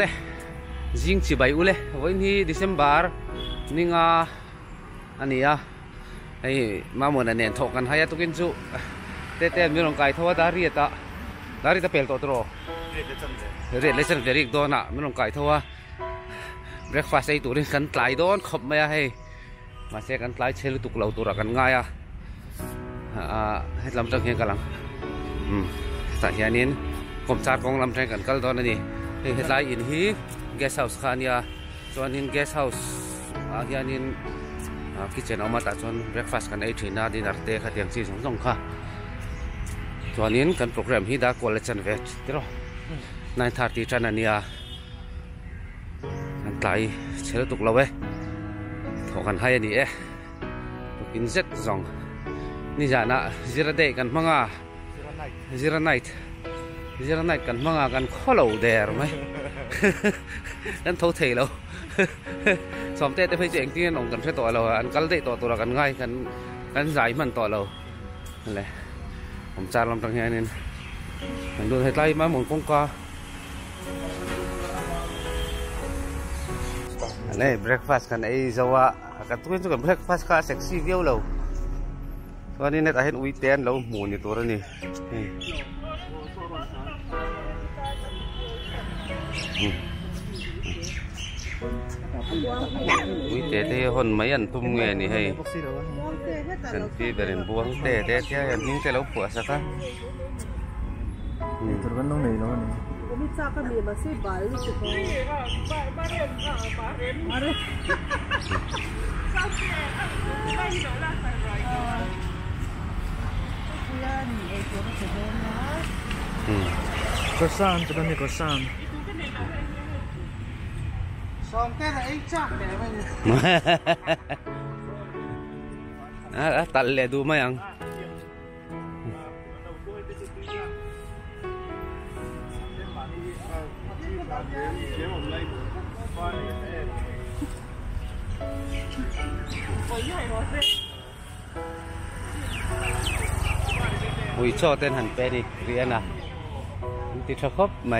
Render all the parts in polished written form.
le jing chi bai ule voi ni December ninga ania ai ma mon anen thok kan haya tukin chu te mi rong kai thawa dari ta pel to tro re lesson very dona mi rong kai thawa breakfast ai turin kan tlai don khop ma hai ma se kan tlai chelu tuk lo tura kan nga ya hết lam trăng hiền cả lắm, tại hiện nay công tác công làm trăng cần cắt đó này, hết lại in hi guest house khania, cho nên guest house hiện nay kitchen ông mà ta cho breakfast cần ai thuyền na dinner te khát tiếng gì giống giống kha, cho nên cần program hi đã college chân về, thế rồi, 9:30 chân anh ya, anh lại chơi tục lâu ấy, thọ cần hay đi ấy, in rất giống ni jana zira day kan manga zira night kan manga kan kholo der mai kan thâu thei lo som te phai cheng tin ong kan se to lo an kal dei to ra kan ngai kan zai man to lo le om cha lam tang he nin kan du lai ma mon kong ka le breakfast kan ai zawa kan tu kan breakfast ka sexy view loวันนี้เนี่ยแต่เห็นอุ้ยเต้นแล้วหมูนี่ตัวนี้อุ้ยเต้ที่คนไม่ยันทุ่มเงี้ยนี่ให้ฉันพี่ไปเรียนบวงเต้ที่ยันทิ้งแต่แล้วปวดสักการตัวกันต้องไหนเนาะไม่ทราบก็มีมาซื้อบาลูกสุดมาเลยcroissantจะเป็นcroissant สองแก้วไอ้จักแต่ไม่ตัดเลยดูไหมยังอุ้ยชอบเต้นหันไปดิเรียนอ่ะติดชอบไหม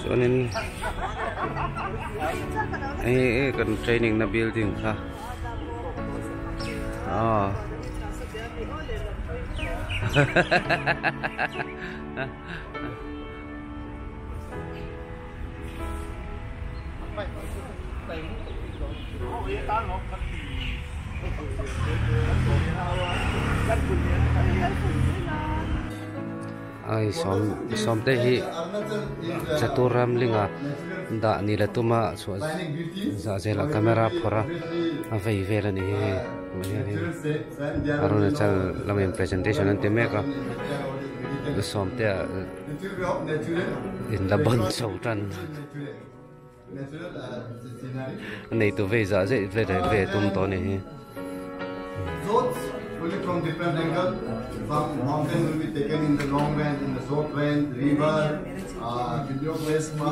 ส่วนนี้กันเทรนนิ่งใน building ค่ะอ๋อไอ้สมเตหิจตุรามลิงอ่ะด่านี่แหละตัวมาส่วนจะเจละ kamera พอระเอาไว้เวลานี้อารมณ์จะเราเป็น presentation นั่นเต็มก็สมเตะอินดับบอนสูตันในตัวเวจะเวตุ้มตัวนี้From different angles, some mountain will be taken in the long range, in the short range, river, video plasma.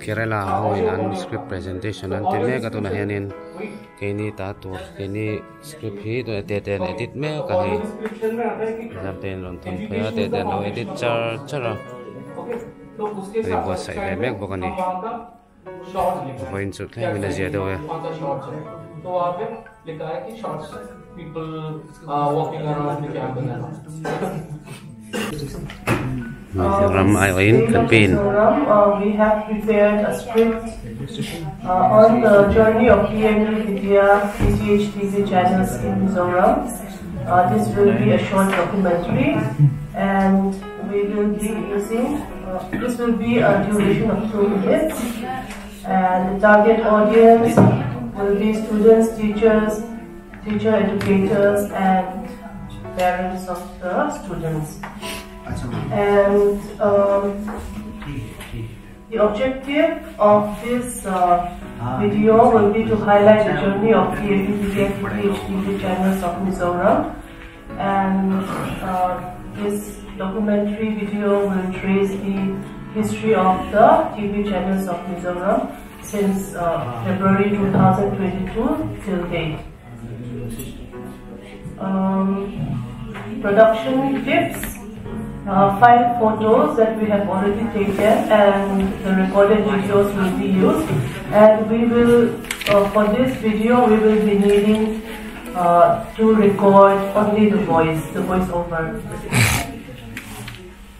Kerala hoinan script presentation an te me ka tu na hianin keni ta tur keni script hi to te edit me ka hi jamten ron thon phaya te no edit chara ri bo sai ve mek bokani voin chu thlai mina zia do तो वहाँ पे लिखा है कि shorts people walking around the campus Ram Ayoin campaign. We have prepared a script on the journey of PNU Vidya PGHTV channels in Mizoram. This will be a short documentary, and we will be using. This will be a duration of 2 minutes, and the target audience will be students, teachers, teacher educators, and parents of the students. And the objective of this video will be to highlight the journey of the PHTV channels of Mizoram, and this documentary video will trace the history of the TV channels of Mizoram since February 2022 till date. Production tips 5 photos that we have already taken, and the recorded videos will be used. And we will, for this video, we will be needing to record only the voice over.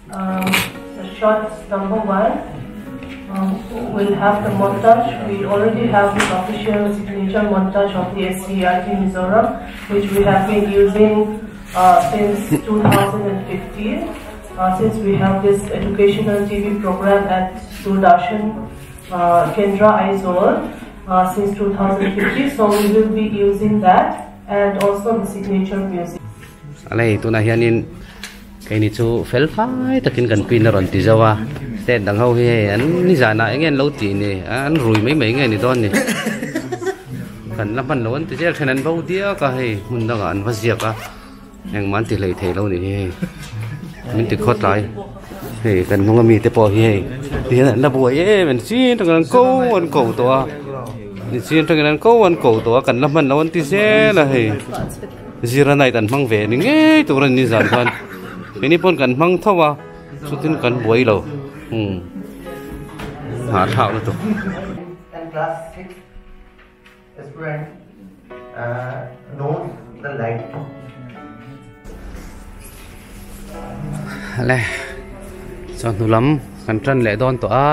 The shot number 1 will have the montage. We already have the official signature montage of the SCERT Mizoram, which we have been using since 2015. Since we have this educational TV program at Doordarshan Kendra Aizawl since 2015, so we will be using that and also the signature music. Alay tu na hianin kay ni chu felfai takin kan pin na ron ti zawa ten dang ho hi an ni jana engen lo ti ni an rui mai mai nge ni don ni kan laman lon ti jel thanan bau dia ka hei mun da an vazia ka eng man ti lei the lo ni hi min ti khot lai hei kan nong mi te po hi hei ti na bu e men sin tang ko an ko to ni sin tang an ko an ko to kan laman lon ti se la hei zira nai tan mang ve ni nge tu ran ni zan khan ini pun kan mang thawa sutin kan buai lo ha thau lo to. And class 6 aspirant knows the light. Le chon nulam kan tran le don to a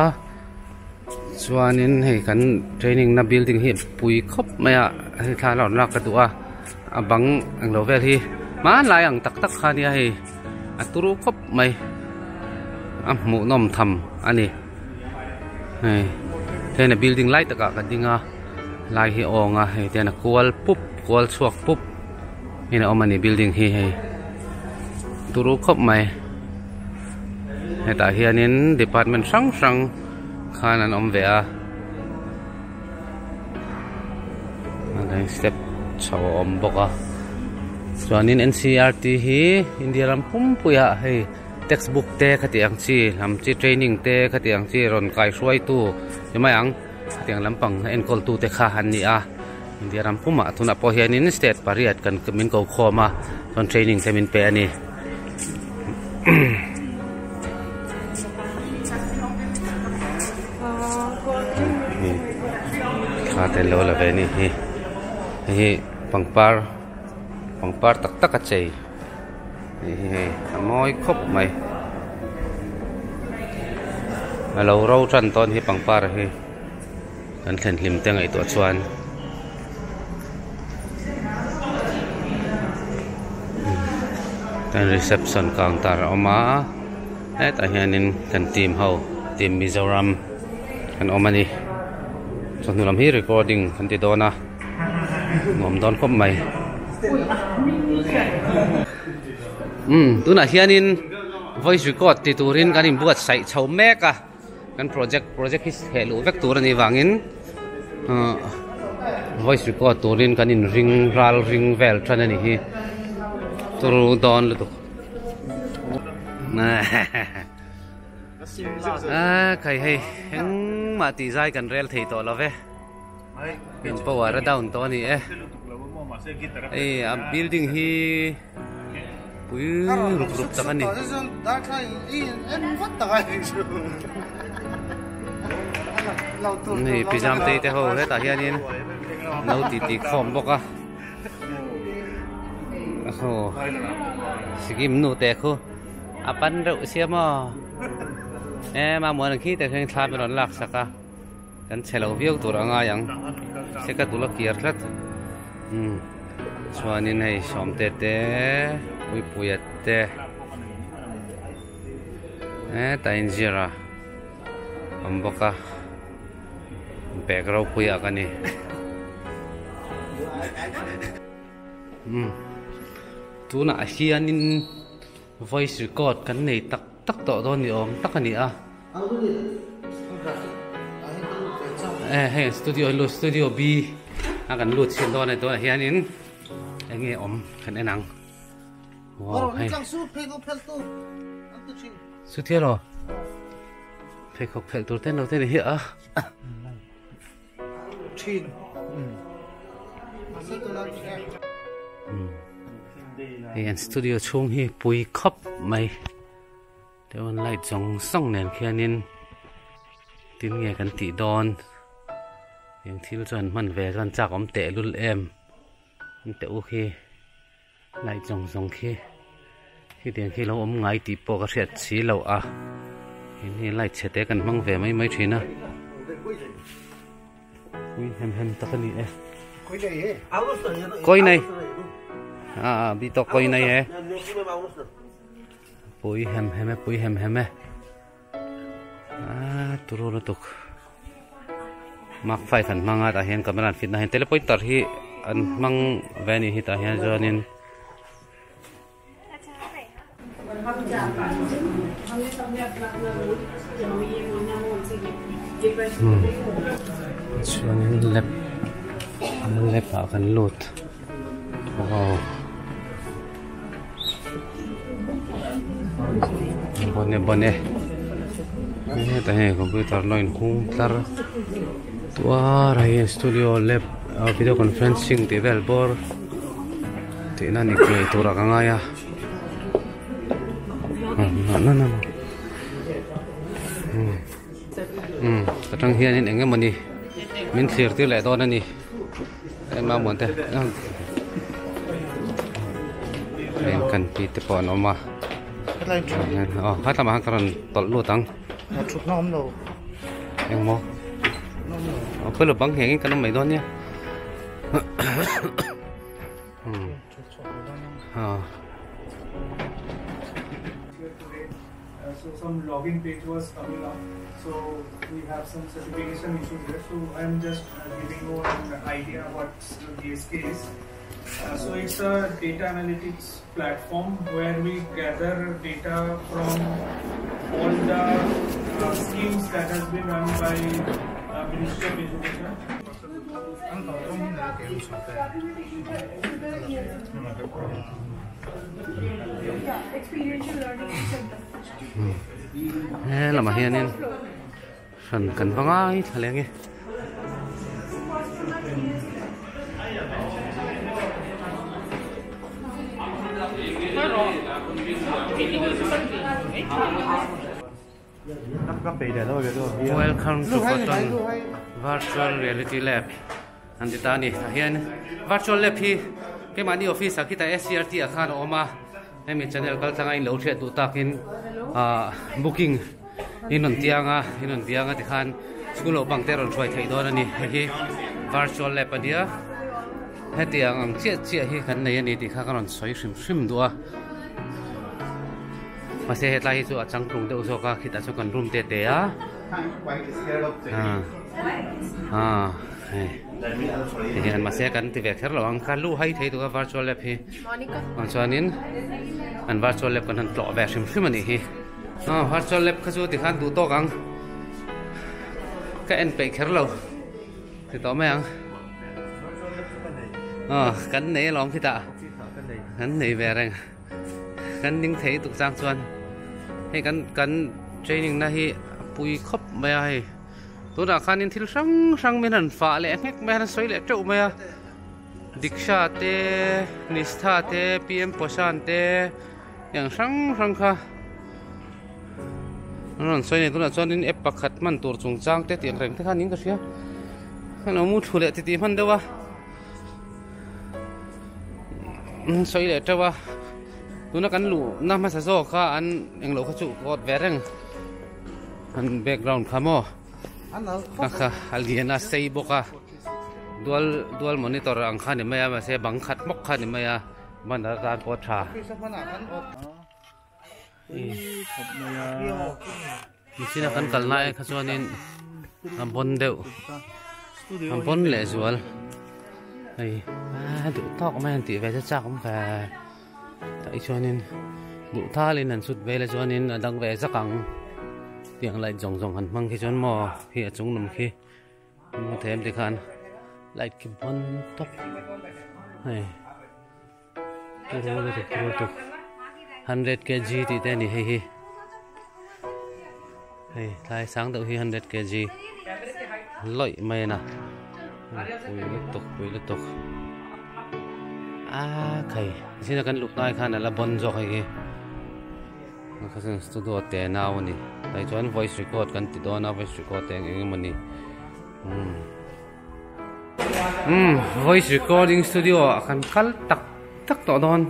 chuanin hei kan training na building hi pui khop maya hei thla lon lak ka tu a abang ang lo vel hi man lai ang tak tak kha ni hei aturu khop mai mu nom tham ani hei tena building light taka ka dinga lai hi onga hei tena kual pup kual chuak pup ina omani building hi hei turu khop mai heta hianin department sang sang khan an om ve a angai step chaw om boka chuanin NCERT hi India ram pum puya hei textbook te khatiang chi lam chi training te khatiang chi ron kai suai tu yamai ang khatiang lampang enkol tu te kha han ni a India ram puma thuna po hianin state pariat kan min ko khoma kon training te min pe ani Aten lo la ve ni hi pangpar tak tak a chei hi amoi khop mai alo ro tran ton hi pangpar hi kan thlen hlim te ngai to chuan tan reception counter oma et a hianin kan team ho team Mizoram kan omani chon nulam hi recording kan ti dona ngom don khop mai tu na hianin voice record ti turin kan in buat sai chho mek a kan project his helu vek tur ani wangin voice record turin kan in ring vel tran ani hi tur don lu tu kai hei heng ma ti zai kan rel thei to love in power down to ni a building hi pui rup tak ani ni pijam te ho he ta hianin nau ti khom boka ho sigim nu te khu apan reu siamo ma mon khi te theng thla be ron lak saka kan chelo viau tur anga yang seka tulak kiar thlat chuanin hei somte te pui te ta injira amboka background puya kani tuna hianin voice record kan nei tak to don ni om tak ani a hey studio B akan lut sin don ai to hianin enge om kan enang wow hey su thiero phekok phel tur ten no ten hi a chin en studio chung hi pui khop mai แต่วันไล่จงส่องแนนแค่นินตินเงกันตีดอนยังที่จนมันแวกันจากอมเตะรุ่นเอ็มมันเตะโอเคไล่จงส่องเคที่เดียงที่เราอมไงตีโปกระเสียดสีเราอ่ะนี่ไล่เฉดกันมั่งแวไม่ทีนะอุ้ยแฮมตะกันนี่เอ๊ะก้อยในbị to coi này hả? Bùi hầm turu nó tục mặc phải thằng mang ta hiện camera fit na hiện telepointer hi an mang veni hi ta hiện cho nên cho nên lep vào kan lột bone ini tanya komputer lain komputer tua raya studio lab video conferencing di Velbor di nani kue itu rakanga ya mana kadang hian ini enggak mani min clear tu le don ani emang monte kan pite pon oma phát làm hàng còn tọt lụa tăng chụp nôm đâu em mò bây giờ bắn hẹn cái nó mấy đón nhé So some login page was coming up, so we have some certification issues here, so I'm just giving you an idea what GSK is. So it's a data analytics platform where we gather data from all the schemes that has been run by Ministry of Education. Experiential learning center. Là mà hiện nên phần cần vắng ai thật lẽ nghe Welcome to Cotton Virtual Reality Lab. Nanti tani, ahian Virtual Lab hi, kemani office kita SCRT akan oma. Kami channel kal tangai lau thiat tu takin booking inon tianga tikhan school of bangteron choi thei don ani hi virtual lab adia hetiang ang chia hi kan nei ani tikha karon soi sim dua mase hetlai chu achang tung deu so ka khita so kan room te a hiện mà sẽ cần thì việc khác là anh khá lưu hay thấy tụi virtual lab hi còn cho nên anh virtual lab còn hắn lọ về xem mà nè virtual lab cái số thì hắn tụi to căng cái anh bị khác lâu thì tao mấy anh cắn này lòng khi ta cắn này về rằng cắn những thấy tụi sang xuân hay cắn training này bùi khóc mày ai tôi đã khăn in thiếu sang bên hẳn phá lẽ ngách bên hẳn xoay lẽ trâu mày Diksha te Nistha te PM Posan te yang sang kha non xoay này tôi đã cho nên ép bạc khát man tur chung trang te tiếng rèn thế khan những cái gì nó mua thu lẽ thì man đâu à xoay lẽ trâu à tôi nó cắn lũ năm mà sao kha anh lũ kha chủ gọt vé rằng anh background kha mo kha aliena sei boka dual monitor ang khan ni maya ma se bang khat mok khan ni maya bandar tan po tha Sina kan kalnai khachuanin ampon deu ampon le zual ai du tok man ti ve cha kom fa tai chuanin du tha lin an sut ve le chuanin adang ve zakang tiếng lại rong hẳn mang khi chọn mò khi ở trong nằm khi mà thêm thì khan lại cái bon top này tục 100 kg thì tên này hay thay sáng đầu khi 100 kg lợi mày nè quỳ liên tục thầy xin là căn lục tai khan là bon giọt hay ก็คือสตูดิโอเตนาวนี่แต่จวน voice record กันติดตัวนะ voice record เองมันนี่voice recording studio akan kal tak to don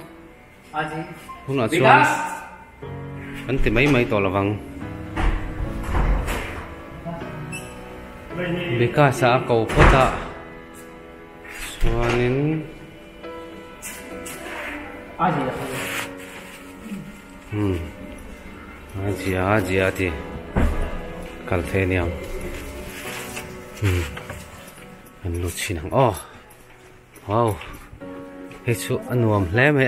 huna chuan kan ti mai to lawang Bikasa ko pota chuanin Aji ti kaltheniam an lu chinang wow he chu anuam hle mai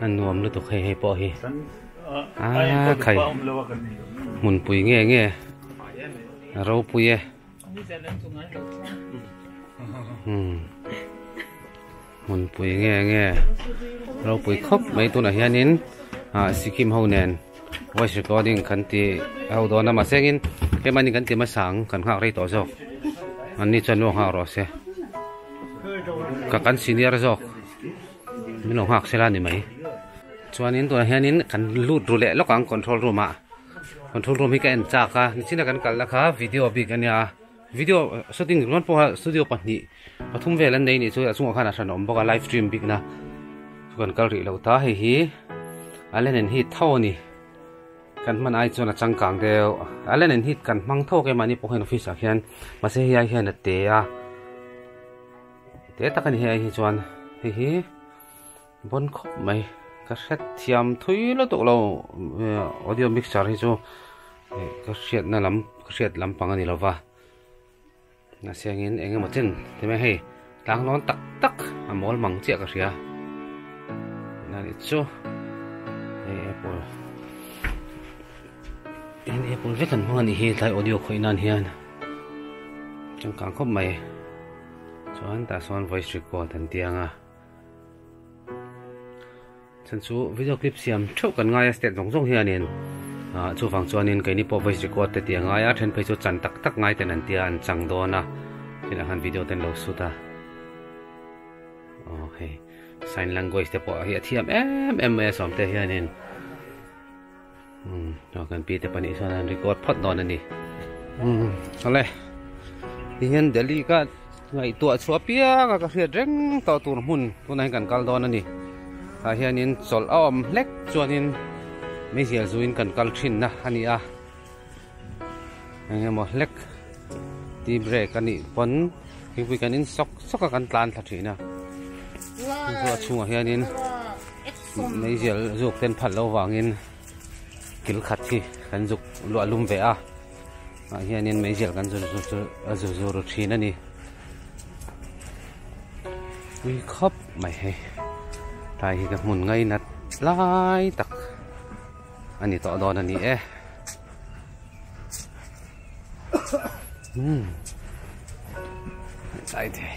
anuam lu to he po hi khai mun pui nge ro pui e mun pui nge ro pui khop mai tu na hianin sikim ho nen voice recording kan ti au do na ma sengin ke mani kan ti ma sang kan khak rei to jok an ni chan lo ha ro se ka kan senior jok min lo hak sela ni mai chuanin tu hianin kan lut ru le lokang control room hi ka en cha ka ni china kan kal la kha video big ania video shooting ron po studio pani pathum velan nei ni chu achung kha na than om boka live stream big na chuan kal ri lo ta hi alen en hi tho ni kan man ai chuna changkang deu alen en hit kan mang tho ke mani pohen office a hian ma se hi hian te ta kan hi chuan hi bon khop mai ka set thiam thui lo to lo audio mixer hi chu ka set na lam ka set lam pang ani lova na siangin engemaw chen te me hei tlang lon tak amol mang che ka ria na ni chu apple Apple ve kan hmang ani hi tlai audio khoinan hian changkang khop mai chuan ta son voice record an tianga chan chu video clip siam thau kan ngai state zong hianin chu wang chuanin kaini po voice record te tianga ya then phei chu chan tak ngai ten an tia an chang dona tin han video ten lo suta hey sign language te po hi athiam ms om te hianinเรากันปีแต่ปนิส่วนรีคอร์ดพอดนอนนี่อะไรที่เห็นเดลี่ก็ไงตัวชัวเปียก็เสียเร่งต่อตัวหุ่นตัวไหนกันกัลดอนนี่ถ้าเห็นนินสอลอ้อมเล็กจวนนินไม่เสียจูนกันกัลชินนะอันนี้อย่างเงี้ยหมดเล็กตีเบรกกันนี่ปนคุยกันนินซอกกันตานทัดทีนะตัวชัวเห็นนินไม่เสียจูกเต้นผัดเราวางนินกิลขัดที่กันจุกลุ่มเวะเฮียนี่ไม่เจอกันจูรุชีนั่นนี่วิคบไม่ให้ตายกับหุ่นไงนัดไล่ตักอันนี้ต่อดอนอันนี้ใจเท่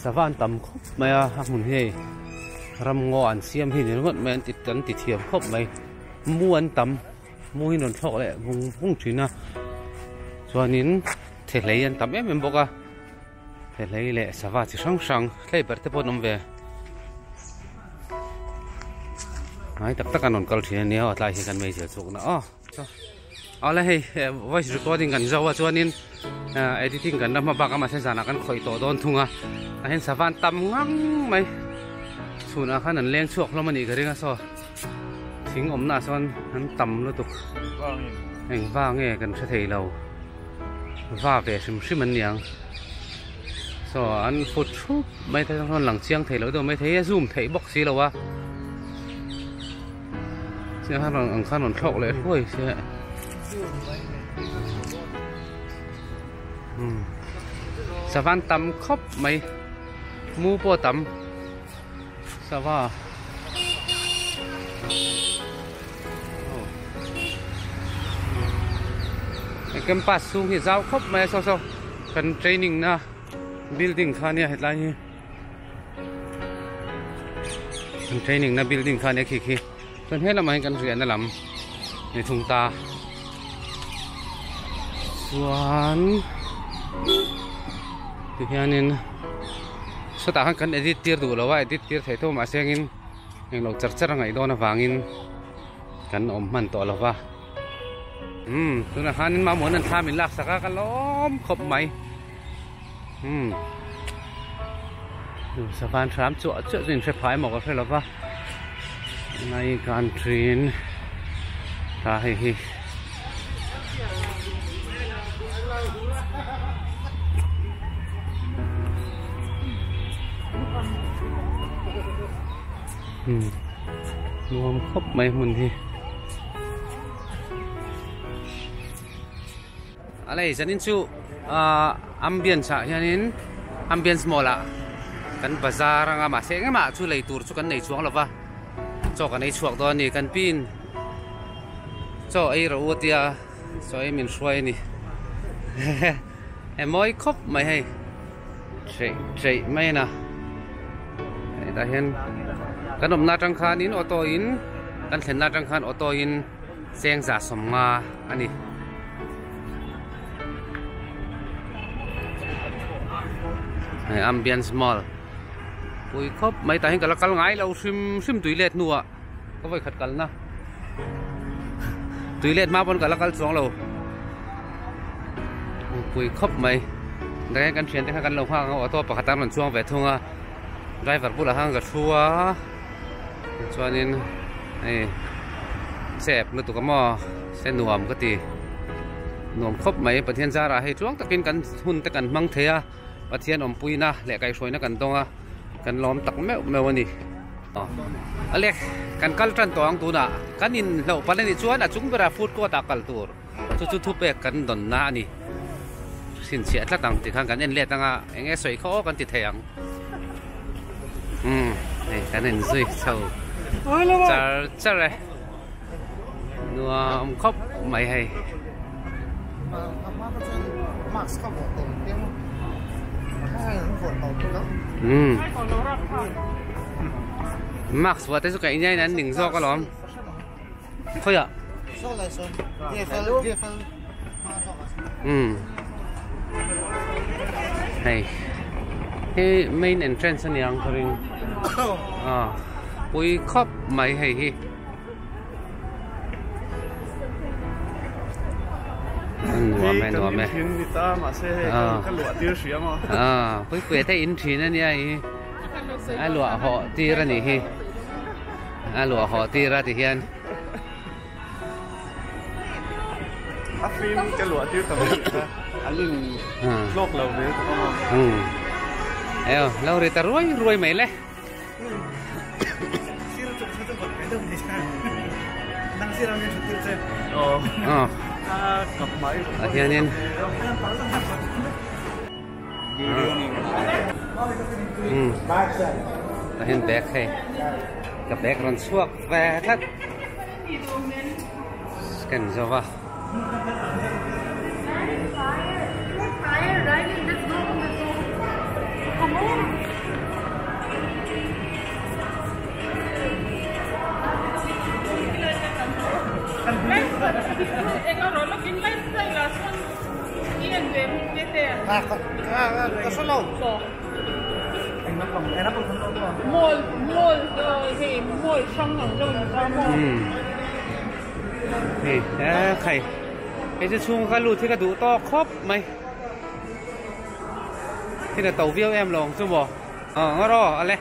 สะพานต่ำครบไหมหักมุนเฮรำงออันเสียมที่นี่รถแมนติดกันติดเทียมครบไหมม้วนต่ำม้วนนนทอกเลยพุ่งถึงนะส่วนนี้เทเลยันต่ำเอ็มบอกว่าเทเลย์เลยสะพานที่ช่างๆเลยเปิดเทปนมเวไอ้ตักกันนนกัลทีนี้เอาไล่ให้กันไม่เสียสุกนะเอาเลยให้ voice recording กันจะว่าส่วนนี้editing กันแล้วมาบักมาเส้นสารกันคอยต่อโดนทุ่งเห็นสะพานต่ำงั้งไหมส่วนอาคารนั้นเลี้ยงช่วงแล้วมันอีกเรื่องก็ทิ้งอมหน้าส่วนนั้นต่ำแล้วตุกเองว่าเงี้ยกันเฉยเราว่าเกศชิมันยังส่วนอันฟุตชุบไม่ได้ต้องหลังเชียงเทเราตัวไม่เทซูมเทบ็อกซี่เราวะเสียข้างหลังอังคารหนุนโลกเลยด้วยเสียสะพานต่ำครบไหมมูปอต่ำสะพานเก็บปัสสูงที่เจ้าครบไหมโซ่กันเทรนนิ่งนะบิลดิ้งค่านี้เห็นไรนี่เทรนนิ่งนะบิลดิ้งค่านี้ขี้จนให้เรามาให้กันเรียนนั่นแหละในทุ่งตาส่วน thì hiện in số ta kan edit tir du lawa edit tir thei thom asengin eng lo char ngai dona wangin kan om man to lawa tuna hanin ma mon an thamin lak saka kan lom khop mai sa van tram chu chu jin se phai mo ka fe lawa nai kan trin ta hiรวมครบไหมมันทีอะไรฉันนินชูambience ฉันนิน ambience หมดละกันภาษารังอามาเสงมาชูเลยตูร์ชูกันในช่วงหรอวะจอกันในช่วงตอนนี้กันปีนจอไอ้เราเตียจอไอ้มินช่วยนี่ไอ้มอยครบไหมให้เฉยไม่นะแต่เห็นกันอมนาจังคานินออโตอินกันเห็นนาจังคานออโตอินเสียงสะสมมาอันนี้อัมเบียนสมอลปุยครบไม่แต่เห็นกันละกันไงเราซิมตุยเล็ดนัวก็ไปขัดกันนะตุยเล็ดมาบนกันละกันสองเราปุยครบไหมได้กันเชียนได้กันเราข้างออโต้ปกติมันช่วงเวทงอ่ะไดรเวอร์พูดละห้างกับชัวส่วนนี้ไอ้เสพนึกตัวก็มอเส้นหนวมก็ตีหนวมครบไหมประเทศจาระให้ช่วงตะกินกันหุ่นตะกันมังเทียประเทศอมปุยนะแหละไก่ช่วยนะกันตรงอ่ะกันล้อมตักแมววันนี้อะไรกันกัลจันตัวอังตัวน่ะกันอินเราปันนี่ชวนอ่ะจุ่มเวลาพูดก็ตากัลตัวจุดทุบเบกกันดอนน้านี่สินเสียละต่างติดข้างกันเอ็นเลี้ยตั้งอ่ะเอ็งสวยเขากันติดแทงนี่กันเอ็นสวยเช่าจะเลยนัวครบไม่ให้มักสวัสดิ์สุขอีกอย่างนั้นหนึ่งซอกก็ล้อมเขาอยากให้main entranceนี่ยังเขาเรียกปุยครบไม่ให้นัวแม่ปุยเปิดได้อินทรีนั่นเนี่ยไอ้หลัวหอตีระนี่ไอ้หลัวหอตีระที่เฮียนฟิล์มจะหลัวที่ตรงนี้อันนี้โลกเราเนี่ยเราเรียกรวยไหมเลยกับไม้เฮียนี่เห็นแบกให้กับแบกรันสวกแวทัดกันจะว่านี่ใครไอ้จะช่วงการลูดที่กระดูต่อครบไหมที่น่ะเต่าเบี้ยวแอมลงใช่บ่งั้นรออะไร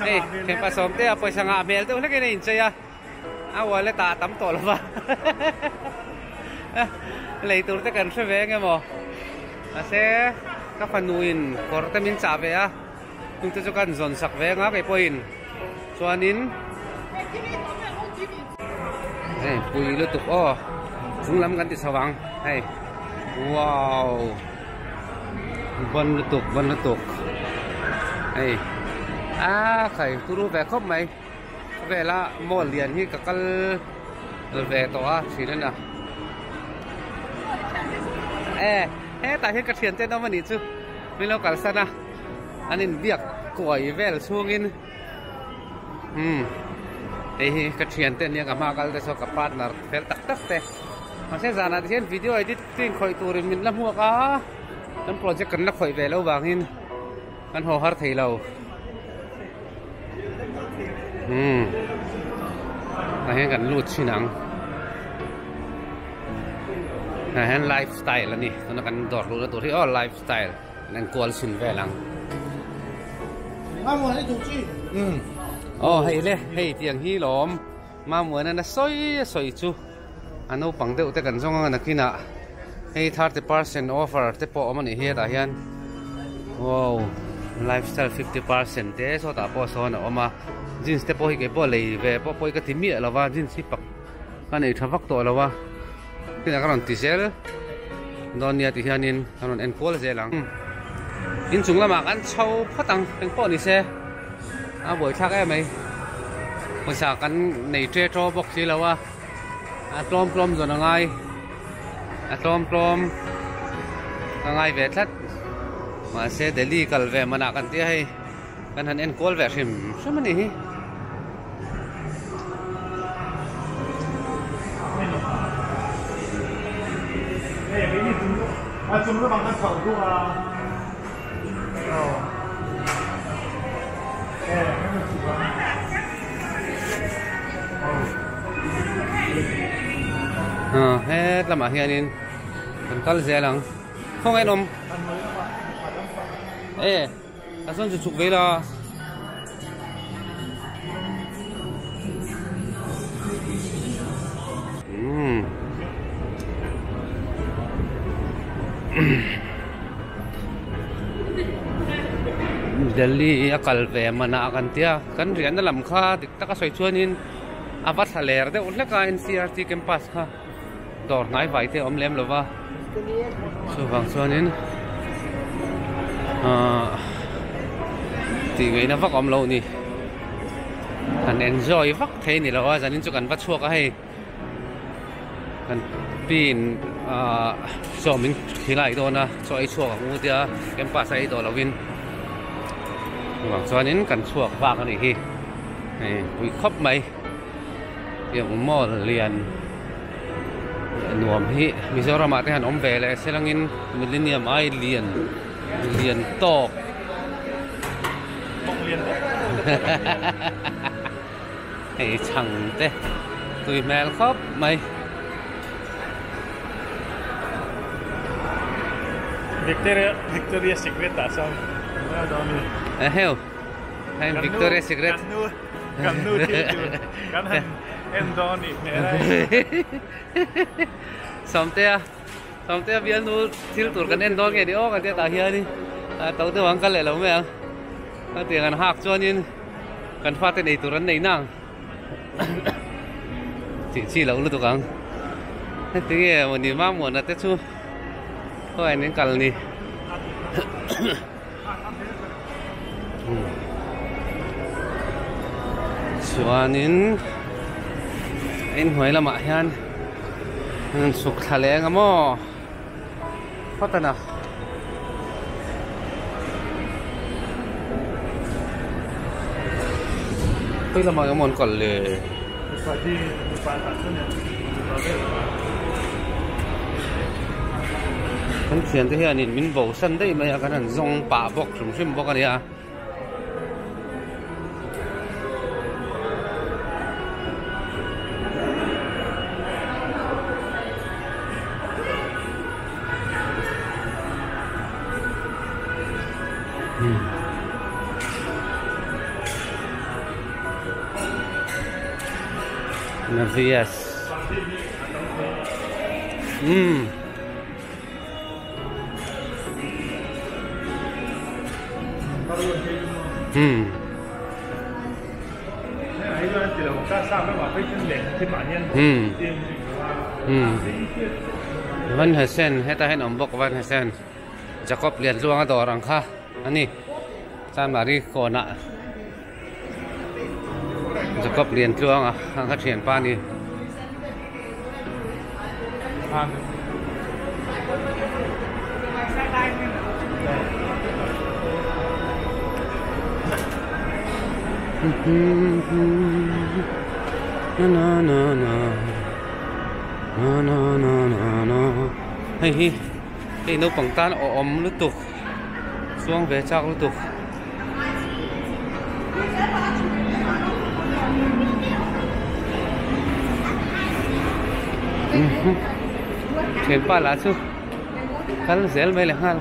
นี่เห็นผสมเตี้ยไปสังหารเมลตัวเล็กนี่ใช่ไหมเอาไว้เลยตาตั้มต่อแล้วป่ะเลยตัวเล็กกันใช่ไหมไงบ่เซ่ก็พันนูอินคอร์ตมินจ่าไปอ่ะคุณจะกันส่วนสักเวงอ่ะไปพูนส่วนนี้ปุยลุตุกถึงล้ำกันติดสว่างว้าวบนลุตุกใครตัวรู้แบบครบไหมเวลาโมเลียนที่กัลแบบตัวสีนั่นนะแต่ที่กระเทียนเต้นน้ำมันนี่จุไม่เล่ากันซะนะอันนี้เบียกก่อยเวลช่วงนี้กระเทียนเต้นเนี่ยกับมากันแต่สกับพาร์ทเนอร์เฟลตักเตะมาเช่นจานาที่เห็นวิดีโอeditติ้งคอยตัวริมินละหัวก้า kan project kan na khoi ve lo bangin kan ho har thei lo na hen kan lut chinang na hen lifestyle ani to kan dor lu to ri all lifestyle nan kwal sin ve lang ma mo ni tu chi hay le hay tiang hi lom ma mo na soi chu anu pang deuh te kan zonga na kina hey 30% offer te po man hi ta hian wow lifestyle 50% te so ta po so na oma jeans te po hi ke po lei ve po ka ti mi lawa jeans hi pak kan ei thawak to lawa kina karon ti sel don ya ti hianin karon en kol zelang in chung lama kan chau phatang teng po ni se a boi thak em mai pasa kan nei tre tro bok si lawa a plom zo na ngai a plom ngai ve thlat ma se Delhi kal ve mana kan ti hai kan han en kol ve hrim samani hi chúng nó bằng cái khẩu của hết là mà hiền còn cắt dễ lắm không ai nôm ê ta xong chụp với là Delhi akal ve mana kan tia kan rian na lam kha dik taka soi chuanin avat haler de unla ka NCRT campus kha dor ngai vai te om lem lova so wang chuanin ti ngai na vak om lo ni kan enjoy vak the ni lawa janin chu kan va chua ka hei kan pin so min khilai do na so ai chua ka ngu tia campus ai do lovin wang chuanin kan chuak vak ani hi ei pui khop mai yang mol lian nuam hi Mizoram ate han om ve le selangin millennium ai lian tok lian ei chang te tui mel khop mai Victoria's Secret ta sao heo hay Victoria's Secret kan nu kan em Donny somte bian nu thil tur kan en don nge di o kan te ta hia ni tau te wang kal le lo me ang ta ti kan hak chuanin kan fa te nei turan nei nang chi lo lu tu kang te nge moni ma mo na te chu thôi nên kal ni chuanin in hoi lama hian suk thaleng amo patana pui lama amon kol le kan thian te hian in min bo san dei mai kan an zong pa bok hrim bok ania Navias Van Hesen heta hen om bok Van Hesen Jacob lian luang ador ang kha ani san mari kona Jacob lian luang ang kha thian pa ni no. Hey, cái nấu bằng tan ôm lúc tục xuống về chắc lúc tục trên pa lá su khăn zel mấy lần hal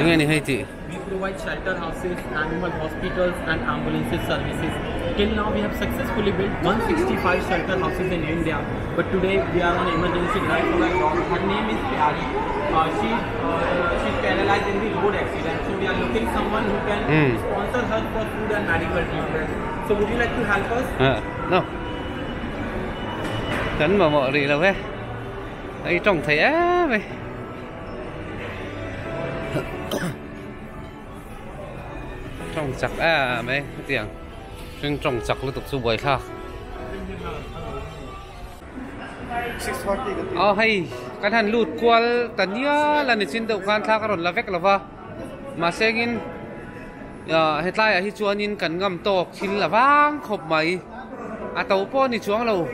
nghe này hay chị. Provide shelter houses, animal hospitals and ambulances services. Till now we have successfully built 165 shelter houses in India. But today we are on emergency drive for a dog. Her name is Pyari. She's paralyzed in the road accident. So we are looking someone who can sponsor her for food and medical treatment. So would you like to help us? No. Cắn vào mọi gì đâu hết. Đây trông thấy á mày. Trong chặt mấy tiếng nhưng trong chặt liên tục số buổi khác hay cái thằng lụt qua tận nhớ là trên đầu can thác rồi là vét là va mà sẽ in hiện tại hi chuan in cần ngầm tộc chín là vang khop mày tàu po ni chuang lâu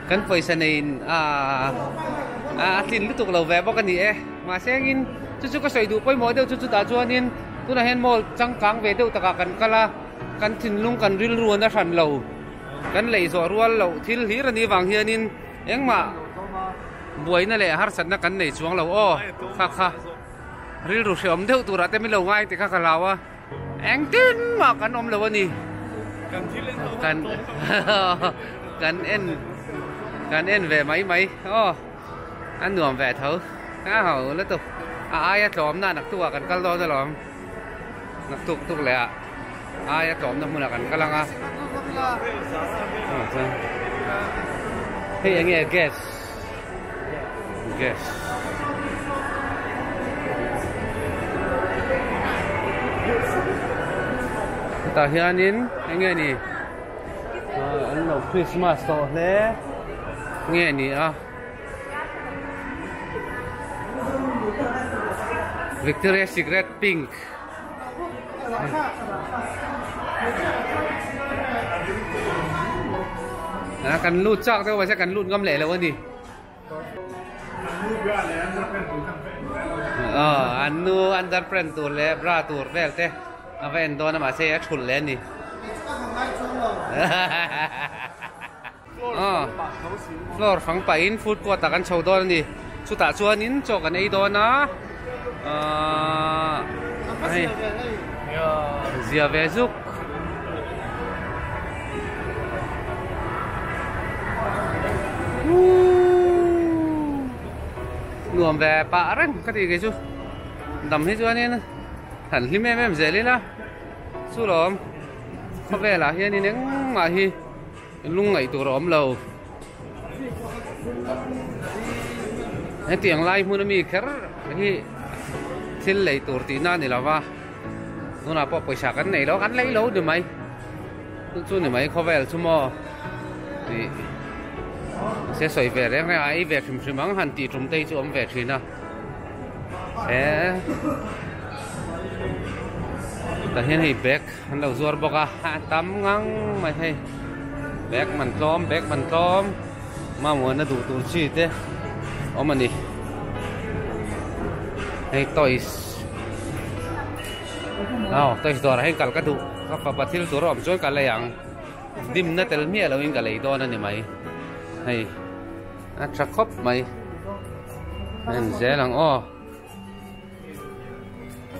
cần phải xem này tin liên tục lâu về bao cái gì mà sẽ in chú có sợi đủ quay mỗi đều chú đã cho nên tôi là hen mol trăng cáng về đâu tất cả cần kala cần thìn lung cần ril ruộng đã sẵn lâu cần lấy gió ruộng lâu thil hí là đi vàng hiền nên em mà buổi này lại hát sẵn là cần lấy xuống lâu kha ril ruộng sớm đâu tôi đã tem lâu ngay thì kha lâu anh tin mà cần om lâu ni cần en về mấy anh nuông về thấu cá hậu liên tục ai trộm na nặc tuaกันก็รอจะหลอมนักตุกแหละai trộmนะมึงกันกำลังเฮ้ยอย่างเงี้ย guess แต่เฮียนินอย่างเงี้ยนี่อันเราคริสต์มาสต่อเลยเงี้ยนี่Victoria's Secret Pink. Cần lụt chắc thôi mà sẽ cần lụt ngâm lẻ lâu đi. Anh nu underprint tour lẻ bra tour về thế. Vậy đó mà sẽ chụp lên đi. Floor phẳng pain food court ta kan chau don ni. Chu ta chuan in cho kan ei don na. Zia về giúp nuông về bạ răng cái gì cái chú đầm hết cho nên hẳn lim em dễ lên啦chú lắm không về là hiện nên những mà hi lung ngày tụ róm lầu cái tiếng lai muốn mi khэр hi xin lấy tụ tí na này là va nó là bỏ पैसा cái này đó gắn lấy lấu được mấy chú này mấy không về chú mò thì sẽ xoay về đấy ngay ai về phim mắng hẳn tỷ trùng tây chú ông về thì nào sẽ ta hiện hay bag hắn đầu ruột bọc tắm ngang mày hay bag mình tóm mà muốn nó đủ tụ chi thế ông mà đi hay toys toys đó là hay cả cái đủ các bạn thiếu tụ rộm chơi cả lại ăn dim nó tên mía là in cả lại đó nên mày hay chắc khóc mày nên dễ lắm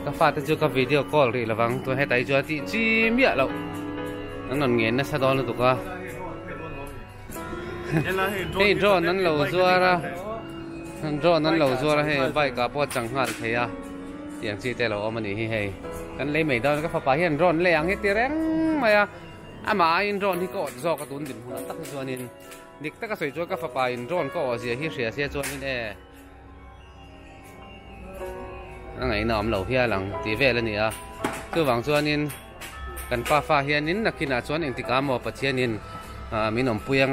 các phát cho các video call thì là vắng tôi hay thấy cho chị chi mía lậu nó còn nghiền nó sao đó nó tụt qua hey draw nó lâu rồi ra draw nó lâu rồi ra hay vậy cả bộ chẳng hạn thấy àอย่างที่แต่เราเอามันนี่ให้กันเลยไม่ได้ก็พอไปเห็นร้อนแรงให้ตีแรงมามาอินร้อนที่ก็อดซอกกระตุ้นดินหัวตักส่วนนี้เด็กตักก็สวยจ้วก็พอไปอินร้อนก็เสียที่เสียจวนนี่แน่นั่งไงน้ำเหล่าเฮียหลังตีเวลนี่คือหวังจวนนี้กันฟ้าเฮียนินนักกินจวนเองที่กามอปัจเจียนินมีน้ำปุยง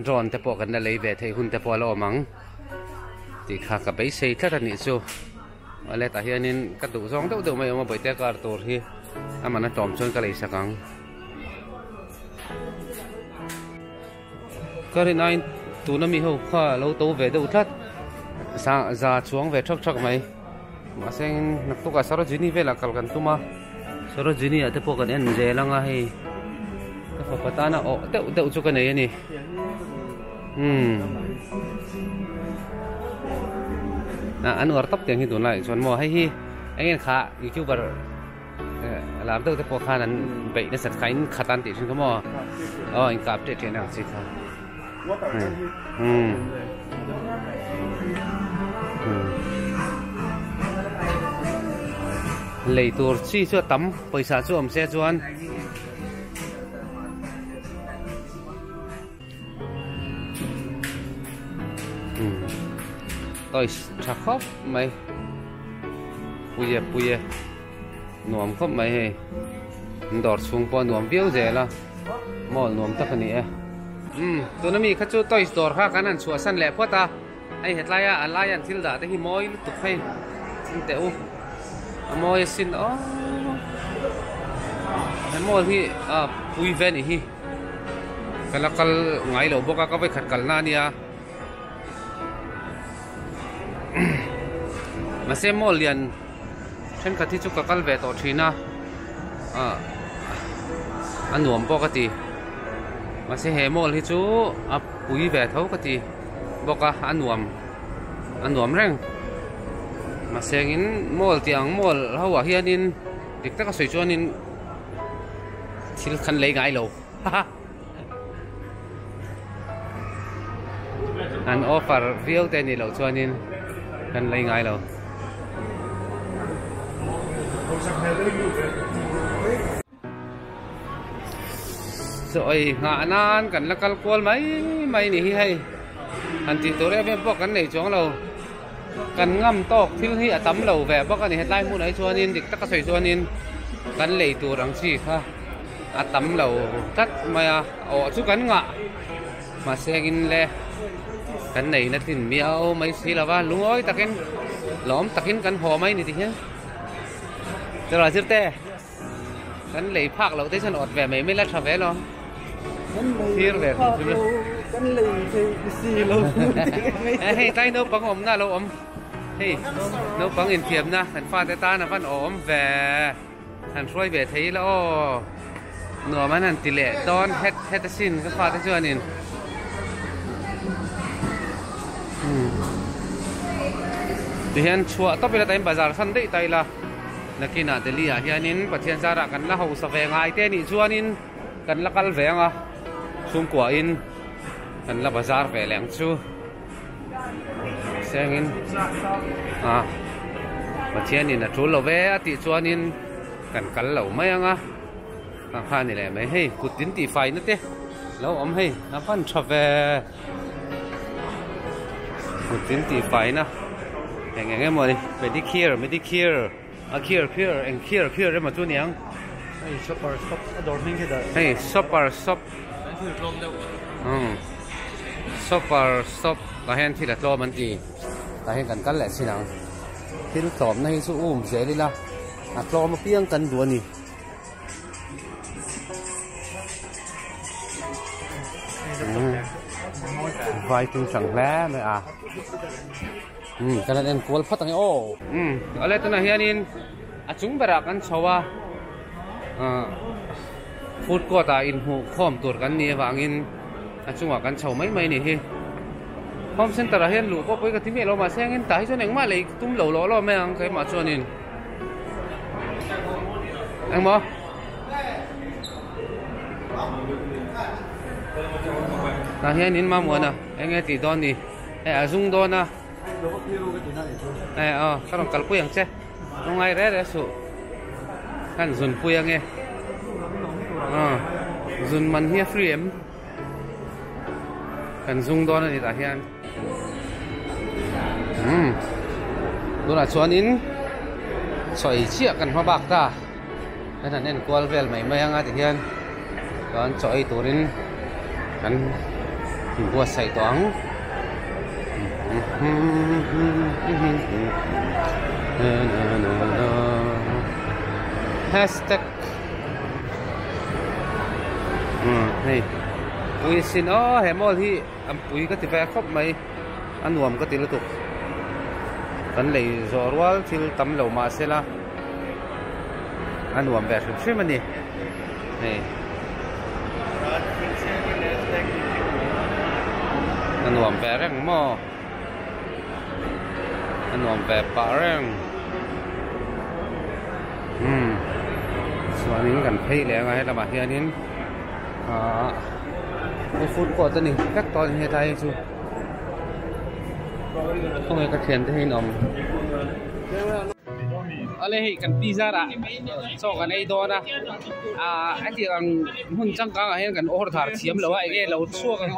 ร้อนแต่พอกันได้เลยเวทให้คุณแต่พอเรามังที่ข้ากับไปใส่ท่านี่จู่อะไรแต่เฮียนี่กระดูกซองเท่าไม่เอามาไปเตะการตัวที่มันน่าจอมชนกันเลยสักครั้ง cái này nine tụ nó mi hậu khoa lâu tố về đâu thắt sa ra chuông về chắc mày mà xem nắp tụ cả sao rồi về là cầu gần tụ mà sao rồi ở đây bộ cái này dễ lắm hay cái phần ta nó tẹo cho cái này nè anh ở tóc tiền thì tụi này chọn mò hay hi anh em khá YouTuber làm được cái bộ khá là vậy nó sẽ khai khá tan tiền cái mò anh cặp để tiền nào xí khá lấy tour chi cho tắm पैसा cho ông xe cho anh tôi chắc khóc mày bùi nuông khóc mày đọt xuống qua nuông biếu dễ là mỏ nuông tất cả này tôi nói mi khát chú tôi đọt khác anh xua săn lẹ quá ta anh hết lại anh thiếu đã thì môi tục hay xin tẹo môi xin ó môi hi bùi ven hi cái là cái ngày lâu bốc cái khát cái na nia mà xem mol liền trên cái thứ cái về tổ trí na anh nuông bốc cái mà xem hệ mol thì chú bùi về thấu cái bốc anh nuông reng mà xem in mol tiếng mol hậu à hiện in được tất cả sợi chuan in thì khăn lấy ngay lâu anh offer view tên này lâu chuan in khăn lấy ngay lâu rồi ngã nan cần là cal qual mấy này hay anh chỉ tối nay em bóc cái này xuống lâu cần ngâm tóc thiếu hi tắm lầu về bóc cái này hết lai mua đấy cho nên được tất cả sợi cho nên cần lấy tủ đằng xì ha tắm lầu cắt mà chút cắn ngạ mà xe in le cái này nó thì miêu mấy xí là va lúng ơi ta cái lõm ta cái cắn hồ mấy này thì nhá cho là tiếp te cắn lấy phạc lầu tới chân ọt về mấy lát về lo thiệt về cắn lấy thì xì lâu hey tay nấu bằng ốm na lâu ốm hey nấu bằng in kiềm na thành pha tay ta là văn ốm về thành phơi về thấy là nửa mà thành tỷ lệ đón hết xin cái pha tay chưa nên thì hiện chùa tóc bây giờ tại bazar săn đấy tại là kia nè Delhi à hiện nên bát thiên gia ra cần là hậu sa về ngay tên ní chùa nên cần là cal về à xung quả in cần là bazar về lẹng chu xem in bát thiên ní là chỗ lầu về thì chùa nên cần cal lầu mấy à thằng phan này mấy hay cụt tín tỉ phai nữa thế lâu ấm hay nó vẫn trở về cụt tín tỉ phai nè nghe mọi đi Medicare here and here mà chú niang hey shop ador mình cái đấy hey shop shop là hen thì là lo mình gì là hen cần cắt lẹ xí nào thì lúc tóm này số dễ đi la lo mà piang cần đuôi nè vài tiếng chẳng lẽ mới cái này em cuốn phát tăng ô ở đây tôi nói hiện in chúng bây giờ kan chawa food court in hu khom tur kan ni wangin chúng kan chau mấy nè hi home center hiện lũ có cái tiếng mẹ lo mà xem in tại cho nên mà lấy tum lẩu lo mấy ang cái mà cho nên anh mo ta hiện in mà muốn à anh nghe tí đòn đi dung đòn à các đồng cල් puyang che nông ai rẽ số kan zun puyang nghe zun man here free em kan dung đòn này ta hiện đó là chuan in soi chia kan hoa bạc ta nên nên qual vel mấy ang ai thì hiện còn soi turin kan buat sai toang hashtag hey ปุ๋ยสินเฮมอลที่ปุ๋ยก็ติดไปครบไหมอันรวมก็ติดละตุกกันเลยจอรัวที่ตำเหลวมาเสร็จละอันรวมแบบใช่ไหมนี่อันรวมแบบแรงหม้ออันรวมแบบปลาแรงส่วนนี้กันให้แล้วไงระบาดเฮียนี้ในฟุตก่อนตัวหนึ่งกักตอนเฮียไทยสุดต้องให้กระเทียมจะให้นมอะไรกันพิซซ่าอะสองกันไอ้ตัวนะไอ้ที่กันหุ่นจังกังไอ้กันโอ้ถาดเทียมแล้วไอ้เงี้ยเราชั่วกัน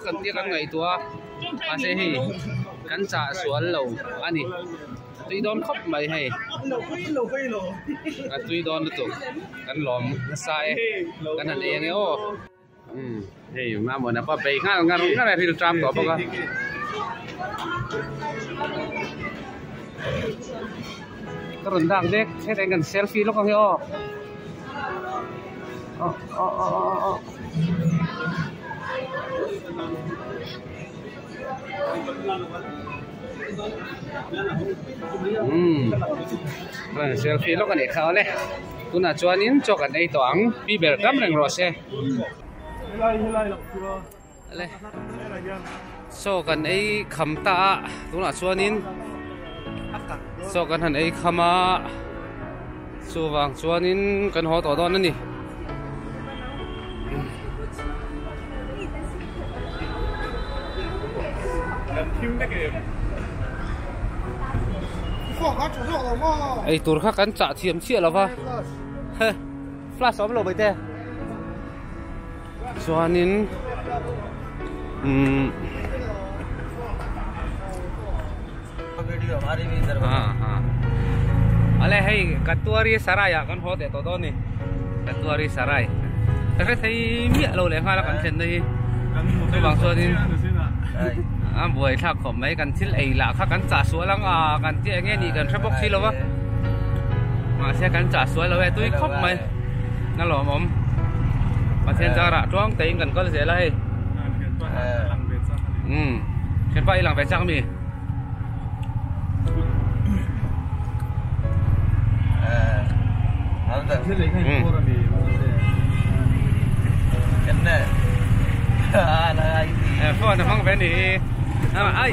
กันที่กันไงตัวมาเสียให้กันจ่าสวนเราอันนี้ตุยโดนครบไหมให้กันตุยโดนตัวกันหลอมกันใส่กันนั่นเองเนี่ยเฮ้ยมาหมดนะป้าไปงานอะไรที่เราจำต่อปะกันก็รุ่นดังเด็กใช้แต่กันเซลฟี่ลูกกันเหรอเซลฟี่ลูกกันเอกเขาเลยคุณอาจวนนี้จกันไอ้ตัวอังปีเบลกัมเร่งรอเช่อะไรโซกันไอ้คำตาคุณอาจวนนี้โซกันหันไอ้คำมาสูวังชวนนี้กันหัวต่อตอนนั่นนี่ไอ้ตัวข้ากันจ่าเทียมเชี่ยแล้วปะเฮ้ยฟลาชซ้อมลงไปเต้ชวนนี้อะไรให้กัตตัวรีสารายกันหัวเด็ดตัวนี้กัตตัวรีสารายแต่แค่ที่มีเราเลยค่ะแล้วกันเช่นนี้ตัวบางส่วนนี้บวยถ้าขมไม่กันที่ไอ้หลักกันจ่าสวยแล้วกันที่ไอ้เงี้ยนี่กันใช่ปกติแล้ววะมาเสียกันจ่าสวยแล้วไอ้ตุ้ยครบไหมนั่นหรอผมมาเทียนจาระจ้องเต็งกันก็เลยเสียเลยเช่นไปหลังไปจังมีพ่อจะฟังเป็นดีไอ้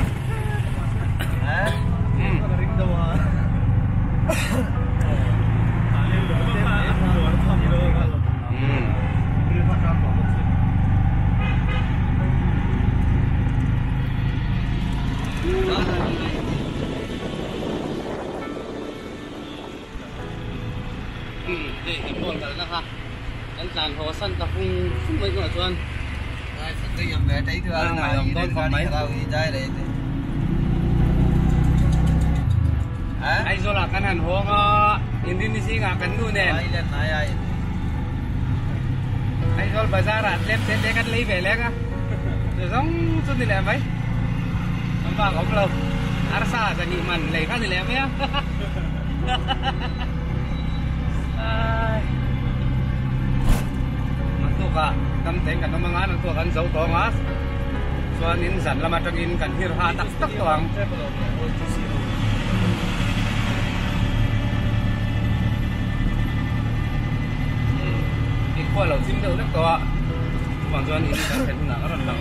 กันบนกันนะคะกันจานโหสั้นตะพุ่งไม่ก่อนชวนcái dòng về tí thưa anh này tôi không mấy tao đi chơi đi ai rồi là căn hẳn hoang Indonesia ngã cắn nuôi nè ai rồi bây giờ là lép thế cắt lấy về lép á rồi giống chút thì làm mấy ông bà có lâu arsaจะnhị mặn lấy khác thì làm mấy áกันเต็งกันทำงานตัวกันเสาตัวมาส่วนนินสันละมาตะกินกันฮิรฮาตักตัวงอีกคนเราทิ้งเดียวนักตัวฝั่งส่วนนินกันเป็นหนังก็รันหลัง